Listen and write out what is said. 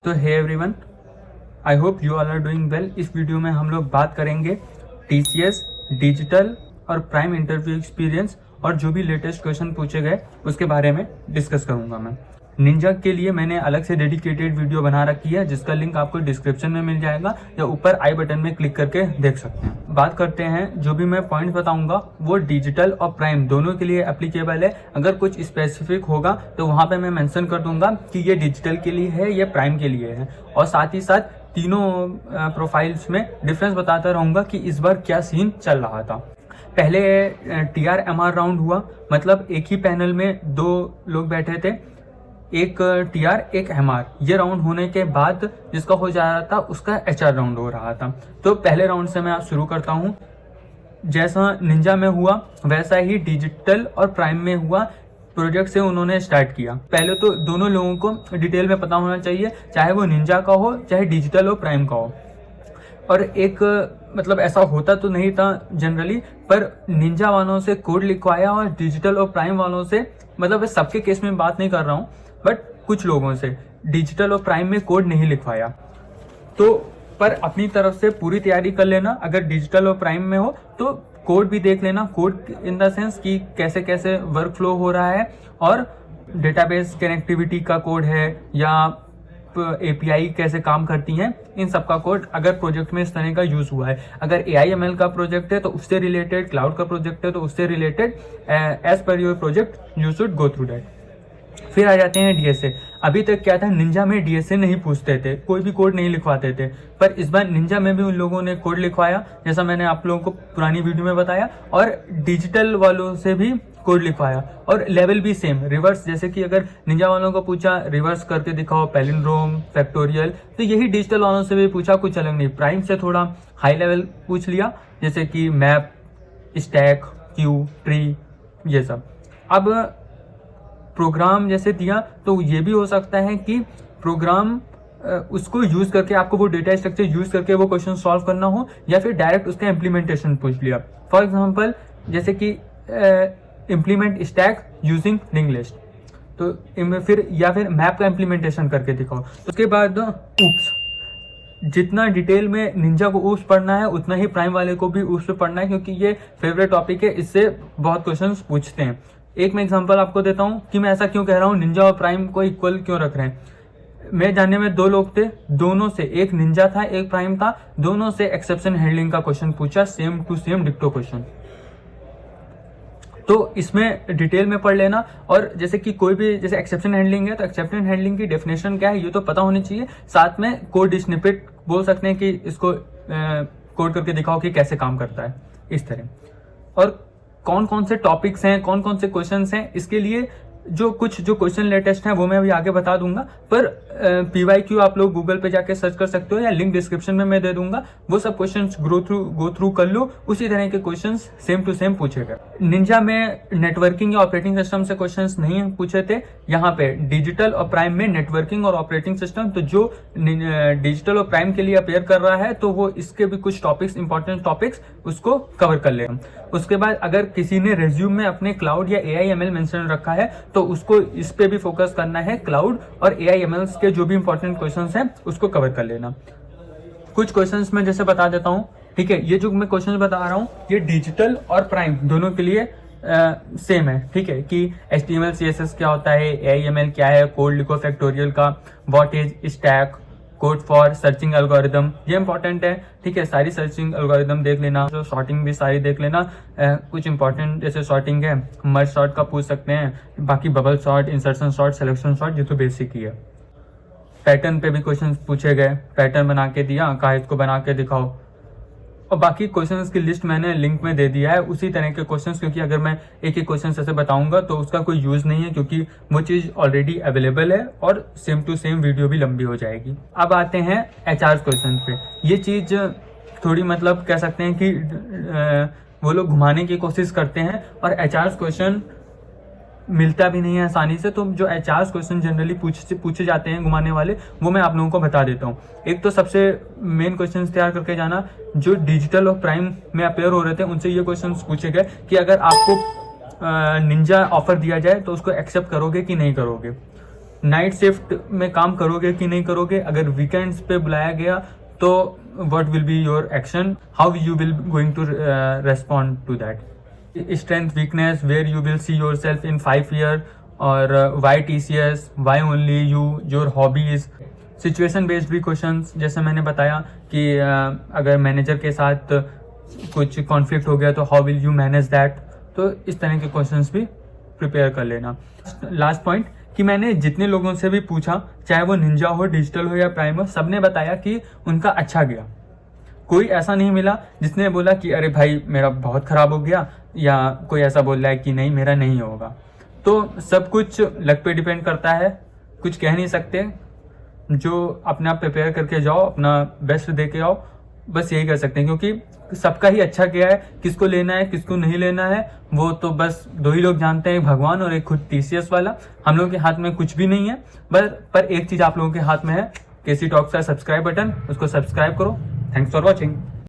तो hey everyone, I hope you all are doing well. इस video में हम लोग बात करेंगे टीसीएस, डिजिटल और प्राइम इंटरव्यू एक्सपीरियंस और जो भी लेटेस्ट क्वेश्चन पूछे गए उसके बारे में डिस्कस करूंगा मैं। निंजा के लिए मैंने अलग से डेडिकेटेड वीडियो बना रखी है जिसका लिंक आपको डिस्क्रिप्शन में मिल जाएगा या ऊपर आई बटन में क्लिक करके देख सकते हैं। बात करते हैं, जो भी मैं पॉइंट बताऊंगा वो डिजिटल और प्राइम दोनों के लिए एप्लीकेबल है। अगर कुछ स्पेसिफिक होगा तो वहां पे मैं मेंशन कर दूंगा कि ये डिजिटल के लिए है, ये प्राइम के लिए है, और साथ ही साथ तीनों प्रोफाइल्स में डिफरेंस बताता रहूंगा कि इस बार क्या सीन चल रहा था। पहले TR-MR राउंड हुआ, मतलब एक ही पैनल में दो लोग बैठे थे, एक TR एक MR। ये राउंड होने के बाद जिसका हो जा रहा था उसका HR राउंड हो रहा था। तो पहले राउंड से मैं आज शुरू करता हूँ। जैसा निंजा में हुआ वैसा ही डिजिटल और प्राइम में हुआ। प्रोजेक्ट से उन्होंने स्टार्ट किया। पहले तो दोनों लोगों को डिटेल में पता होना चाहिए, चाहे वो निंजा का हो चाहे डिजिटल और प्राइम का हो। और एक मतलब ऐसा होता तो नहीं था जनरली, पर निंजा वालों से कोड लिखवाया और डिजिटल और प्राइम वालों से, मतलब सबके केस में बात नहीं कर रहा हूँ, बट कुछ लोगों से डिजिटल और प्राइम में कोड नहीं लिखवाया। तो पर अपनी तरफ से पूरी तैयारी कर लेना। अगर डिजिटल और प्राइम में हो तो कोड भी देख लेना, कोड इन द सेंस कि कैसे कैसे वर्क फ्लो हो रहा है, और डेटाबेस कनेक्टिविटी का कोड है या API कैसे काम करती हैं, इन सब का कोड अगर प्रोजेक्ट में इस तरह का यूज हुआ है। अगर AI/ML का प्रोजेक्ट है तो उससे रिलेटेड, क्लाउड का प्रोजेक्ट है तो उससे related, as per your project you should go through that. फिर आ जाते हैं DSA। अभी तक क्या था, निंजा में DSA नहीं पूछते थे, कोई भी कोड नहीं लिखवाते थे, पर इस बार निंजा में भी उन लोगों ने कोड लिखवाया, जैसा मैंने आप लोगों को पुरानी वीडियो में बताया, और डिजिटल वालों से भी कोड लिखवाया, और लेवल भी सेम रिवर्स। जैसे कि अगर निंजा वालों को पूछा रिवर्स करके दिखाओ पैलिंड्रोम, फैक्टोरियल, तो यही डिजिटल वालों से भी पूछा, कुछ अलग नहीं। प्राइम से थोड़ा हाई लेवल पूछ लिया, जैसे कि मैप, स्टैक, क्यू, ट्री, ये सब। अब प्रोग्राम जैसे दिया तो ये भी हो सकता है कि प्रोग्राम उसको यूज करके, आपको वो डेटा स्ट्रक्चर यूज करके वो क्वेश्चन सॉल्व करना हो, या फिर डायरेक्ट उसका इम्प्लीमेंटेशन पूछ लिया। फॉर एग्जांपल जैसे कि implement stack using link list, तो फिर मैप का इम्प्लीमेंटेशन करके दिखाओ। तो उसके बाद उप्स, जितना डिटेल में निंजा को उप्स पढ़ना है उतना ही प्राइम वाले को भी उप्स पे पढ़ना है, क्योंकि ये फेवरेट टॉपिक है, इससे बहुत क्वेश्चन पूछते हैं। एक मैं एग्जांपल आपको देता हूं कि मैं ऐसा क्यों कह रहा हूं, निंजा और प्राइम को इक्वल क्यों रख रहे हैं। मैं जानने में दो लोग थे, दोनों से, एक निंजा था एक प्राइम था, दोनों से एक्सेप्शन हैंडलिंग का क्वेश्चन पूछा, सेम टू सेम डिक्टो क्वेश्चन। तो इसमें डिटेल में पढ़ लेना। और जैसे कि कोई भी, जैसे एक्सेप्शन हैंडलिंग है तो एक्सेप्शन हैंडलिंग की डेफिनेशन क्या है ये तो पता होनी चाहिए, साथ में कोड स्निपेट बोल सकते हैं कि इसको कोड करके दिखाओ कि कैसे काम करता है, इस तरह। और कौन कौन से टॉपिक्स हैं, कौन कौन से क्वेश्चंस हैं, इसके लिए जो क्वेश्चन लेटेस्ट हैं वो मैं अभी आगे बता दूंगा, पर PYQ आप लोग गूगल पे जाके सर्च कर सकते हो या लिंक डिस्क्रिप्शन में मैं दे दूंगा। वो सब क्वेश्चंस गो थ्रू कर लो, उसी तरह के क्वेश्चंस सेम टू सेम पूछे गए। निंजा में नेटवर्किंग या ऑपरेटिंग सिस्टम से क्वेश्चंस नहीं पूछे थे, यहाँ पे डिजिटल और प्राइम में नेटवर्किंग और ऑपरेटिंग सिस्टम। तो जो डिजिटल और प्राइम के लिए अपेयर कर रहा है तो वो इसके भी कुछ टॉपिक्स, इंपॉर्टेंट टॉपिक्स उसको कवर कर लेगा। उसके बाद अगर किसी ने रिज्यूम में अपने क्लाउड या AI/ML मेंशन रखा है तो उसको इस पे भी फोकस करना है, क्लाउड और AI/ML के जो भी इंपॉर्टेंट क्वेश्चंस हैं उसको कवर कर लेना। कुछ क्वेश्चंस मैं जैसे बता देता हूं, ठीक है। ये जो मैं क्वेश्चंस बता रहा हूं ये डिजिटल और प्राइम दोनों के लिए सेम है, ठीक है, कि HTML CSS क्या होता है, AI/ML क्या है, कोड लिखो फैक्टोरियल का, what is stack, code for searching algorithm, ये इंपॉर्टेंट है, ठीक है। सारी सर्चिंग एल्गोरिदम देख लेना, जो सॉर्टिंग भी सारी देख लेना। कुछ इंपॉर्टेंट जैसे सॉर्टिंग है, मर्ज सॉर्ट का पूछ सकते हैं, बाकी bubble sort, insertion sort, selection sort, ये तो बेसिक ही है। पैटर्न पे भी क्वेश्चन पूछे गए, पैटर्न बना के दिया, कहा इसको बना के दिखाओ, और बाकी क्वेश्चंस की लिस्ट मैंने लिंक में दे दिया है उसी तरह के क्वेश्चंस, क्योंकि अगर मैं एक एक क्वेश्चन ऐसे बताऊंगा तो उसका कोई यूज नहीं है, क्योंकि वो चीज ऑलरेडी अवेलेबल है और सेम टू सेम वीडियो भी लंबी हो जाएगी। अब आते हैं HR क्वेश्चन पे। ये चीज थोड़ी मतलब कह सकते हैं कि वो लोग घुमाने की कोशिश करते हैं और HR क्वेश्चन मिलता भी नहीं है आसानी से। तो जो HR क्वेश्चन जनरली पूछे जाते हैं घुमाने वाले, वो मैं आप लोगों को बता देता हूँ। एक तो सबसे मेन क्वेश्चन तैयार करके जाना, जो डिजिटल और प्राइम में अपेयर हो रहे थे उनसे ये क्वेश्चन पूछे गए कि अगर आपको निंजा ऑफर दिया जाए तो उसको एक्सेप्ट करोगे कि नहीं करोगे। नाइट शिफ्ट में काम करोगे कि नहीं करोगे, अगर वीकेंड्स पे बुलाया गया तो what will be your action, how you will going to respond to that, strength weakness where you will see yourself in 5 years, और why TCS, why only you, your hobbies, situation based भी questions, जैसे मैंने बताया कि अगर manager के साथ कुछ कॉन्फ्लिक्ट हो गया तो how will you manage that, तो इस तरह के क्वेश्चंस भी प्रिपेयर कर लेना। लास्ट पॉइंट कि मैंने जितने लोगों से भी पूछा, चाहे वो निंजा हो, डिजिटल हो या प्राइम हो, सबने बताया कि उनका अच्छा गया। कोई ऐसा नहीं मिला जिसने बोला कि अरे भाई मेरा बहुत खराब हो गया, या कोई ऐसा बोल रहा है कि नहीं मेरा नहीं होगा। तो सब कुछ लक पे डिपेंड करता है, कुछ कह नहीं सकते। जो अपने आप प्रिपेयर करके जाओ, अपना बेस्ट दे के आओ, बस यही कर सकते हैं, क्योंकि सबका ही अच्छा गया है। किसको लेना है किसको नहीं लेना है वो तो बस 2 ही लोग जानते हैं, एक भगवान और एक खुद TCS वाला। हम लोगों के हाथ में कुछ भी नहीं है, पर एक चीज आप लोगों के हाथ में है, KC टॉक्स का सब्सक्राइब बटन, उसको सब्सक्राइब करो। Thanks for watching.